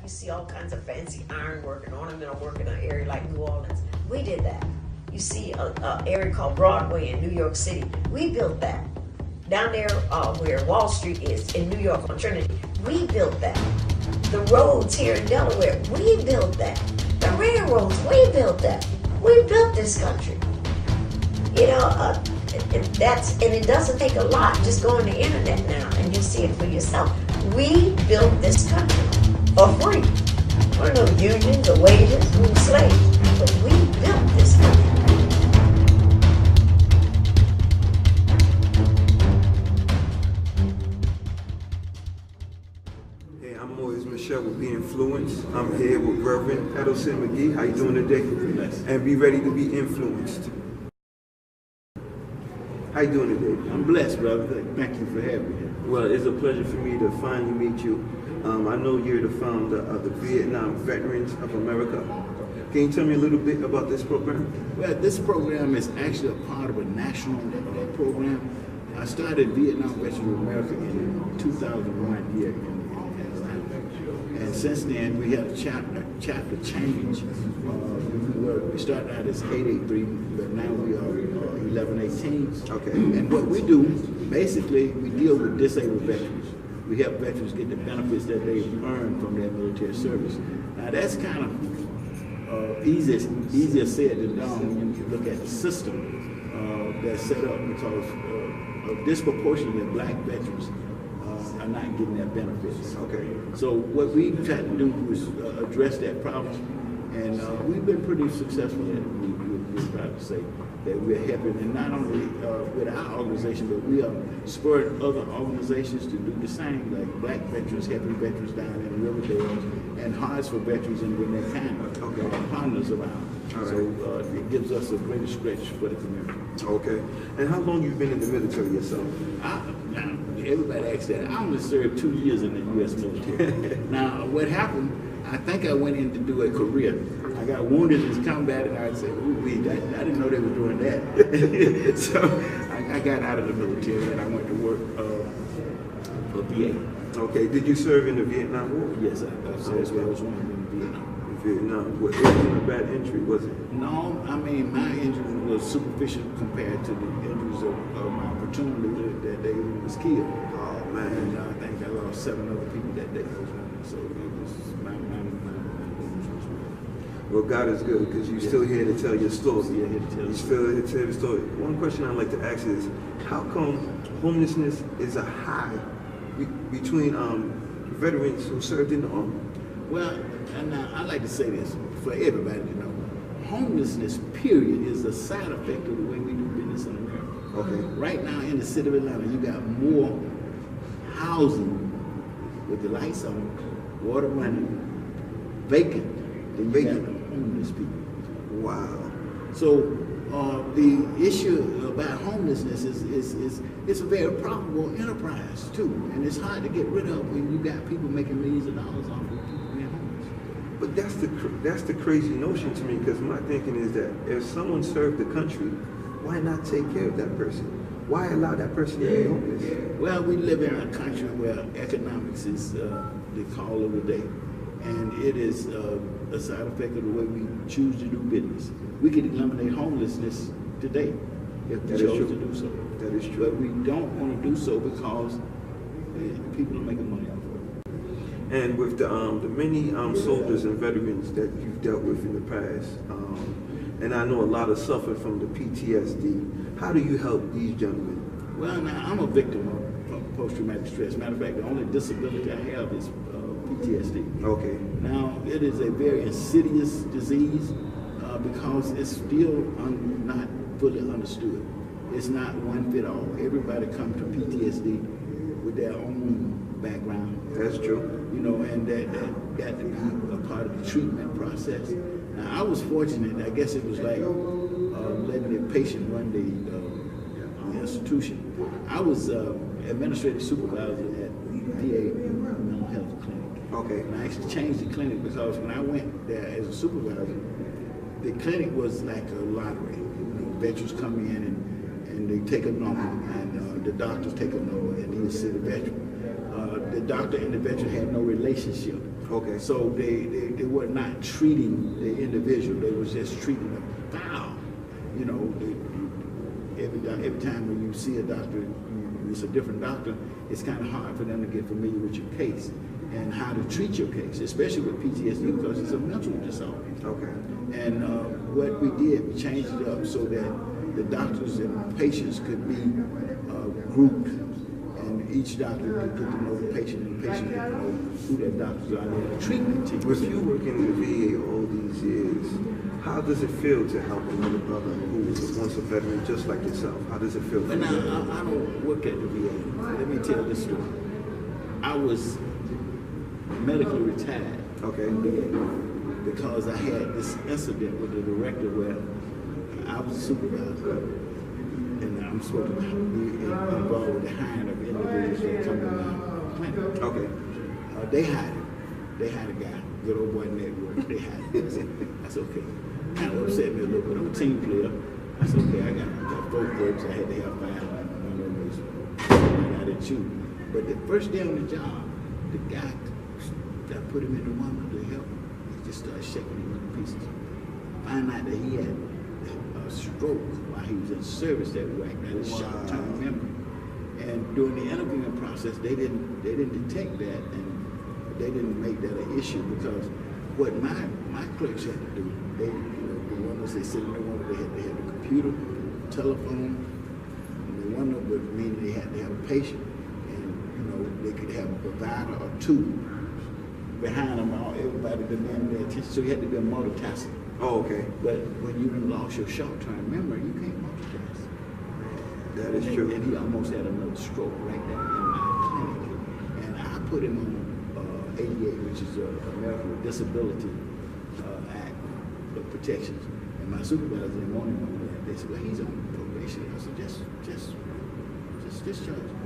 You see all kinds of fancy ironwork and ornamental work in an area like New Orleans. We did that. You see an area called Broadway in New York City. We built that. Down there where Wall Street is in New York on Trinity, we built that. The roads here in Delaware, we built that. The railroads, we built that. We built this country. You know, it doesn't take a lot. Just go on the internet now and you'll see it for yourself. We built this country for free. There were no unions or wages, we were slaves, but we built this country. Hey, I'm Moise, Michel with BInfluenced. I'm here with Rev Eldson McGee. How you doing today? And be ready to be influenced. How you doing today? I'm blessed, brother. Thank you for having me. Well, it's a pleasure for me to finally meet you. I know you're the founder of the Vietnam Veterans of America. Can you tell me a little bit about this program? Well, this program is actually a part of a national program. I started Vietnam Veterans of America in 2001 here in Atlanta. And since then, we had a chapter change. We started out as 883, but now we are 1118. Okay. And what we do, basically, we deal with disabled veterans. We help veterans get the benefits that they've earned from their military service. Now that's kind of easier said than done when you look at the system that's set up because a disproportionately black veterans are not getting their benefits. Okay. So what we tried to do was address that problem, and we've been pretty successful at it. We're proud to say that we're helping, and not only with our organization, but we are spurring other organizations to do the same, like Black Veterans, helping veterans down in Riverdale, and Hearts for Veterans in Gwinnett County, partners of ours. Right. So it gives us a greater stretch for the community. Okay. And how long you been in the military yourself? Now, everybody asks that. I only served 2 years in the U.S. military. Now, what happened, I think I went in to do a career. I got wounded in combat, and I said, ooh, I didn't know they were doing that. So I got out of the military, and I went to work for VA. Okay. Did you serve in the Vietnam War? Yes, I served. I was one in Vietnam. Vietnam. It wasn't a bad injury, was it? No, I mean, my injury was superficial compared to the injuries of my platoon that day was killed. Oh, man. And I think I lost 7 other people that day. So it was my Well, God is good because you're still here to tell your story. Still here to tell You're still here to tell your story. One question I'd like to ask is, how come homelessness is a high between veterans who served in the army? Well, and I like to say this for everybody to know. Homelessness, period, is a side effect of the way we do business in America. Okay. Right now in the city of Atlanta, you got more housing with the lights on, water running, vacant than you have homeless people. Wow. So the issue about homelessness is a very profitable enterprise too, and it's hard to get rid of when you got people making millions of dollars off of people being homeless. But that's the crazy notion to me, because my thinking is that if someone served the country, why not take care of that person? Why allow that person to be homeless? Well, we live in a country where economics is the call of the day, and it is a side effect of the way we choose to do business. We could eliminate homelessness today if we chose to do so. That is true. But we don't want to do so because people are making money off of it. And with the many soldiers and veterans that you've dealt with in the past, and I know a lot of suffer from the PTSD, how do you help these gentlemen? Well, now, I'm a victim of post-traumatic stress. Matter of fact, the only disability I have is PTSD. Okay. Now, it is a very insidious disease because it's still not fully understood. It's not one fit all. Everybody comes to PTSD with their own background. That's true. You know, and that got to be a part of the treatment process. Now, I was fortunate. I guess it was like letting a patient run the institution. I was administrative supervisor at VA mental health clinic. Okay. And I actually changed the clinic because when I went there as a supervisor, the clinic was like a lottery. Veterans come in and they take a number, and the doctors take a number, and he'll see the veteran. The doctor and the veteran had no relationship. Okay. So they were not treating the individual, they was just treating the file. You know, every time when you see a doctor, it's a different doctor, it's kind of hard for them to get familiar with your case and how to treat your case, especially with PTSD, because it's a mental disorder. Okay. And what we did, we changed it up so that the doctors and patients could be grouped, and each doctor could get to know the patient, and the patient could know who their doctors are and the treatment team. With you working in the VA all these years, how does it feel to help another brother who was once a veteran just like yourself? How does it feel for But now, you? I don't work at the VA. Let me tell this story. I was medically retired Okay. from VA because I had this incident with the director where I was a supervisor, and I'm supposed to be involved with the hiring of individuals that come to my clinic. Okay. They hired him. They hired a guy, good old boy network. They hired him. That's okay. Kind of upset me a little bit. I'm a team player. That's okay. I got 4 folks. I had to have 5. One of them was I didn't shoot. But the first day on the job, the guy that put him in the one to help him, he just started shaking him into pieces. Find out that he had a stroke while he was in service that week. That is short-term memory. And during the interviewing process, they didn't detect that, and they didn't make that an issue because what my clerks had to do, they, you know, the ones they said they wanted, they had a computer, telephone, and the one of it meaning they had to have a patient, and you know they could have a provider or 2 behind them, all everybody demanding their attention. So you had to be a multitasker. Oh, okay. But when you lost your short-term memory, you can't multitask. That is true. And he almost had another stroke right there in my clinic. And I put him on 88, which is the American with Disability Act of protections. And my supervisor didn't want him on that. They said, well, he's on probation. I said, just discharge him.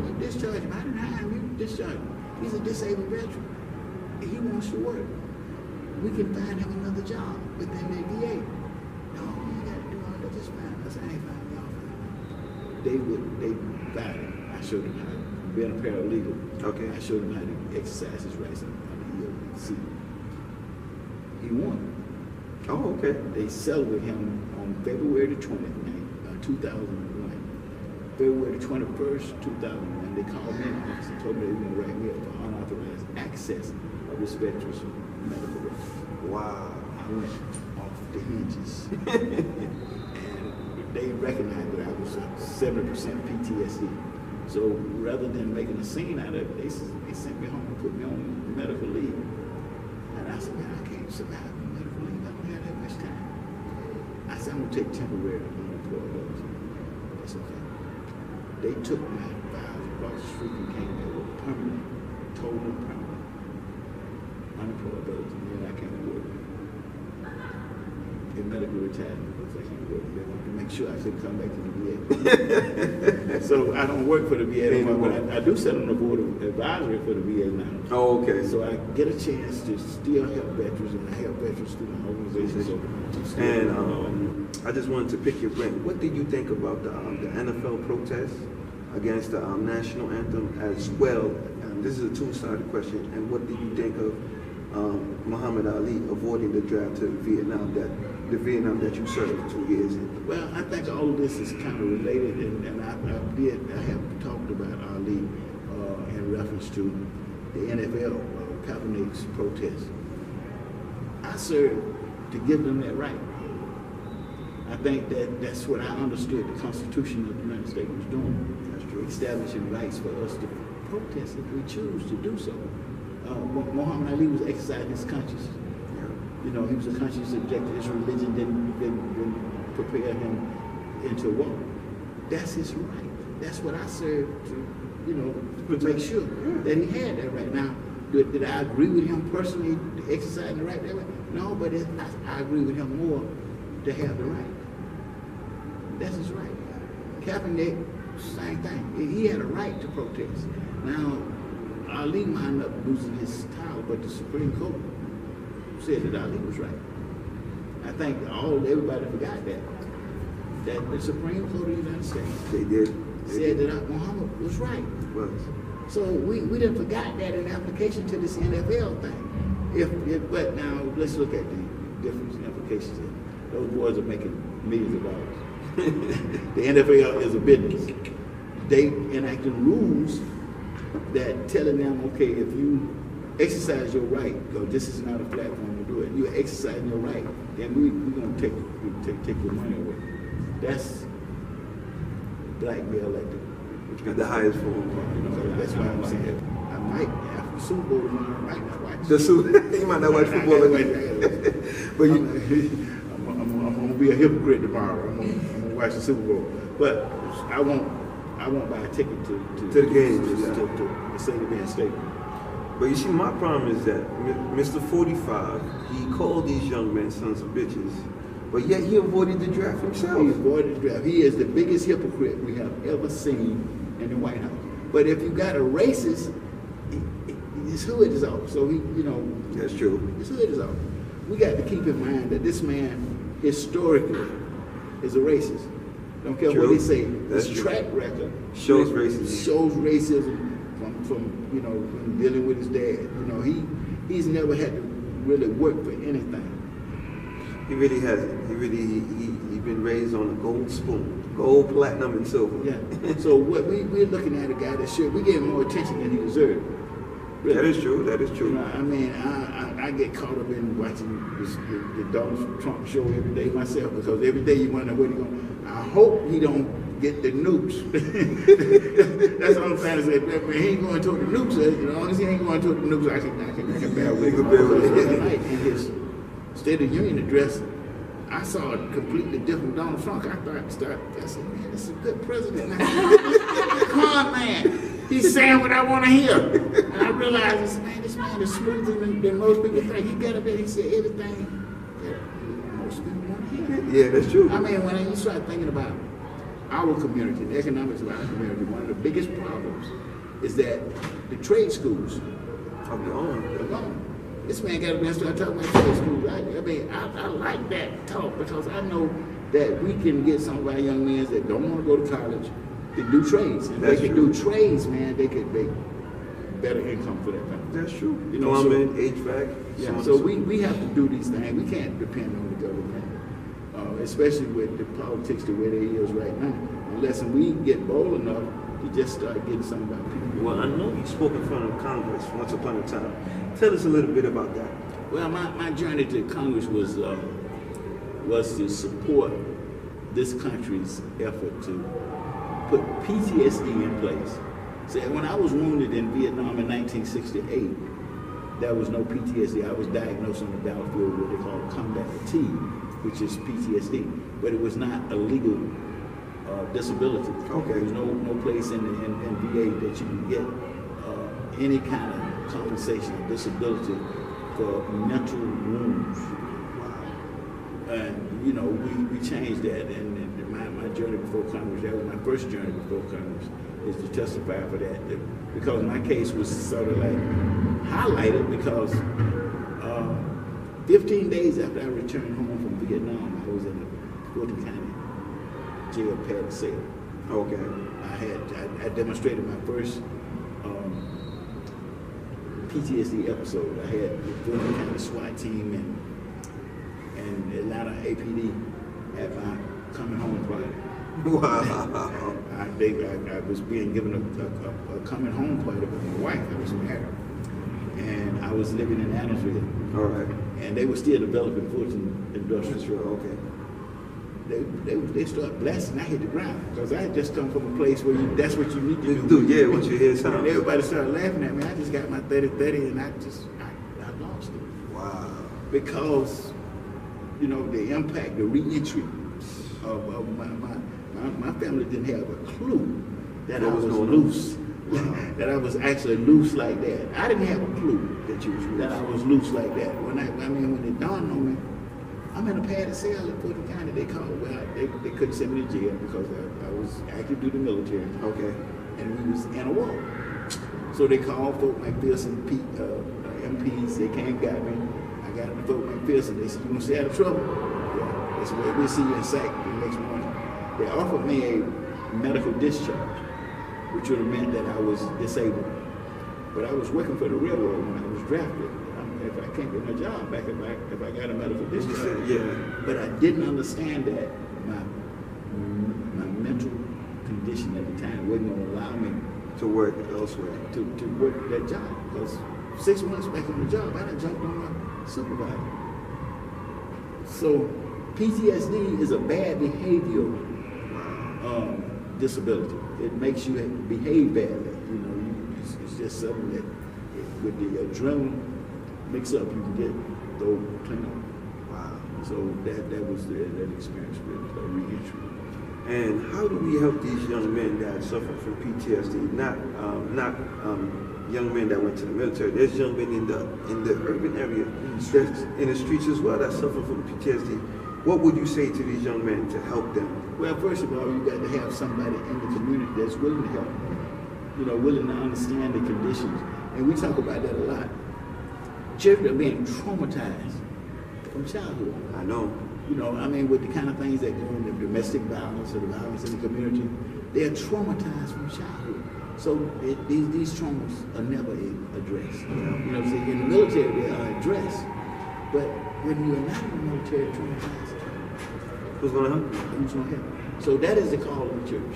You discharge him. I didn't hire him. You discharge him. He's a disabled veteran. And he wants to work. We can find him another job within the VA. No, you got to do all that. Just fine. I said, I ain't fine. Y'all fine. They fired him. I showed him how to, being a paralegal. Okay. I showed him how to exercise his rights under the EOC. He won. Oh, okay. They celebrated him on February the 20th, 2001. February the 21st, 2001, they called me in the office and told me they were going to write me up for unauthorized access of this veteran's medical records. Wow. I went off the hinges. And they recognized that I was 70% PTSD. So rather than making a scene out of it, they sent me home and put me on medical leave. And I said, man, I can't survive on medical leave. I don't have that much time. I said, I'm going to take temporary unemployment. That's okay. They took my files across the street and came there with permanent, total permanent unemployability. And I can't work. In medical retirement, because I can't work. They wanted to make sure I couldn't come back to the VA. So I don't work for the VA anymore, but I do sit on the board of advisory for the VA now. Oh, okay. So I get a chance to still help veterans, and I help veterans through my organization. So And I just wanted to pick your brain. What did you think about the NFL protest against the national anthem as well? This is a two-sided question. And what did you think of Muhammad Ali avoiding the draft to Vietnam, that you served 2 years in? Well, I think all of this is kind of related, and I have talked about Ali in reference to the NFL, Kaepernick's protest. I served to give them that right. I think that's what I understood the Constitution of the United States was doing. That's true. Establishing rights for us to protest if we choose to do so. Muhammad Ali was exercising his conscience. You know, he was a conscious objector. His religion didn't prepare him into war. That's his right. That's what I served to, you know, to make sure that he had that right. Now, did I agree with him personally exercising the right that way? No, but I agree with him more to have the right. That's his right. Kaepernick, same thing. He had a right to protest. Now, Ali wound up losing his title, but the Supreme Court said that Ali was right. I think everybody forgot that the Supreme Court of the United States They did. said that Muhammad was right. Well, So we done forgot that in application to this NFL thing. But now let's look at the difference in applications. Those boys are making millions of dollars. The NFL is a business. They enacted rules that telling them, okay, if you exercise your right, because this is not a platform to do it, you're exercising your right, then we're going to take your money away. That's blackmail at the highest form. That's why I'm saying I might after the Super Bowl tomorrow, I might not watch. You might not watch football. But I'm gonna be a hypocrite tomorrow. I'm gonna watch the Super Bowl, but I won't buy a ticket to the games to Mercedes-Benz Stadium. But you see, my problem is that Mr. 45, he called these young men sons of bitches, but yet he avoided the draft himself. He avoided the draft. He is the biggest hypocrite we have ever seen in the White House. But if you got a racist, his hood is off. So he, That's true. his hood is off. We got to keep in mind that this man historically is a racist. Don't care what they say. That's His true. track record Shows racism. Shows racism from from dealing with his dad. He's never had to really work for anything. He really hasn't. He been raised on a gold spoon, gold, platinum, and silver. Yeah. So what we're looking at a guy that we gave him more attention than he deserved. Really. That is true. That is true. I get caught up in watching the Donald Trump show every day myself, because every day you wonder where he going. I hope he don't get the nukes. That's all I'm trying to say. Man, he ain't going to the nukes. As long as he ain't going to the nukes, I can bear with him. Tonight in his State of the Union address, I saw a completely different Donald Trump. I said, man, this is a good president. Come on, man. He's saying what I want to hear. And I realized, this man is smoother than most people think. He got up there, he said everything that most people want to hear. Yeah, that's true. I mean, when you start thinking about our community, the economics of our community, one of the biggest problems is that the trade schools are gone. This man got up there and started talking about trade schools. I like that talk, because I know that we can get some of our young men that don't want to go to college to do trades. If they can do trades, man, they could make better income for their family. That's true. Plumbing, HVAC. Yeah, so we have to do these things. We can't depend on the government, especially with the politics the way they is right now. Unless we get bold enough to just start getting some of our people. Well, I know you spoke in front of Congress once upon a time. Tell us a little bit about that. Well, my journey to Congress was to support this country's effort to put PTSD in place. So when I was wounded in Vietnam in 1968, there was no PTSD. I was diagnosed on the battlefield with what they call combat fatigue, which is PTSD, but it was not a legal disability. Okay. There was no place in VA that you could get any kind of compensation or disability for mental wounds. And we changed that, and my journey before Congress, that was my first journey before Congress, is to testify for that, because my case was sort of like highlighted, because 15 days after I returned home from Vietnam, I was in the Fulton County jail pad cell. Okay. I demonstrated my first PTSD episode. I had the Fulton County SWAT team and Atlanta APD at my coming home party. Wow. I was being given a coming home party with my wife. I was married. And I was living in Adamsville. All right. And they were still developing Fulton Industrial. Okay. They started blasting. I hit the ground, because I had just come from a place where that's what you need to do. Yeah, once you hear something. And everybody started laughing at me. I just got my 30-30, and I lost it. Wow. Because, the impact, the reentry of my family didn't have a clue that I was loose. Wow. That I was actually loose like that. I didn't have a clue that I was loose like that. When it dawned on me, I'm in a padded cell in Fulton County. They called. They couldn't send me to jail because I was active duty military. Okay. And we was in a war. So they called Fort McPherson MPs. They came, got me. I got to Fort McPherson. They said, "You gonna stay out of trouble?" Yeah. They said, "Well, we'll see you in SAC the next morning." They offered me a medical discharge, which which would have meant that I was disabled. But I was working for the railroad when I was drafted. If I can't get a job back, if I got a medical discharge. Yeah. But I didn't understand that my mental condition at the time wasn't going to allow me To work elsewhere. to work that job. Because 6 months back on the job, I done jumped on my supervisor. So PTSD is a bad behavioral disability. It makes you behave badly. You know, it's just something that with the adrenaline mix up, you can get throw clean up. Wow. So that was that experience with reentry. And how do we help these young men that suffer from PTSD? Not young men that went to the military. There's young men in the urban area, in the streets as well, that suffer from PTSD. What would you say to these young men to help them? Well, first of all, you got to have somebody in the community that's willing to help. You know, willing to understand the conditions. And we talk about that a lot. Children are being traumatized from childhood. I know. You know, I mean, with the kind of things that go in the domestic violence or the violence in the community, they're traumatized from childhood. So these traumas are never addressed. You know, see, in the military they are addressed, but when you're not in the military traumatized, Who's going to help? who's going to help? So that is the call of the church.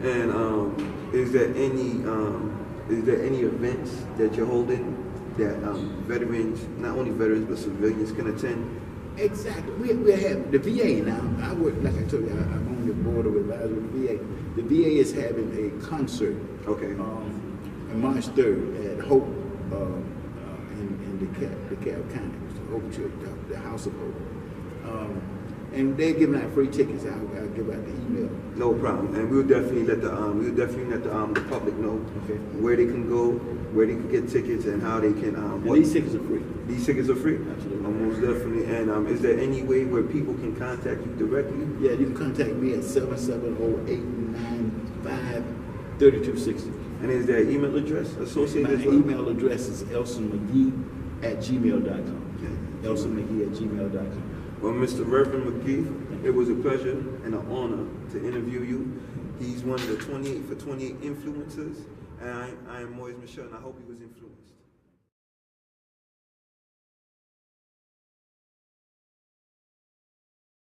And is there any events that you're holding that veterans, not only veterans but civilians, can attend? Exactly. We have the VA now. I work, like I told you, I'm on the board of advisors with the VA. The VA is having a concert. Okay. On March 3rd at Hope in DeKalb County, the Hope Church, the House of Hope. And they're giving out free tickets. I'll give out the email. No problem. And we'll definitely let the public know Okay. where they can go, where they can get tickets, and how they can. And these tickets are free. These tickets are free. Absolutely. Most definitely. And is there any way where people can contact you directly? Yeah, you can contact me at 770-895-3260. And is there an email address associated? My as well? email address is elsonmcgee@gmail.com. elsonmcgee@gmail.com. Well, Mr. Reverend McGee, it was a pleasure and an honor to interview you. He's one of the 28 for 28 influencers, and I am Moise Michel, and I hope he was influenced.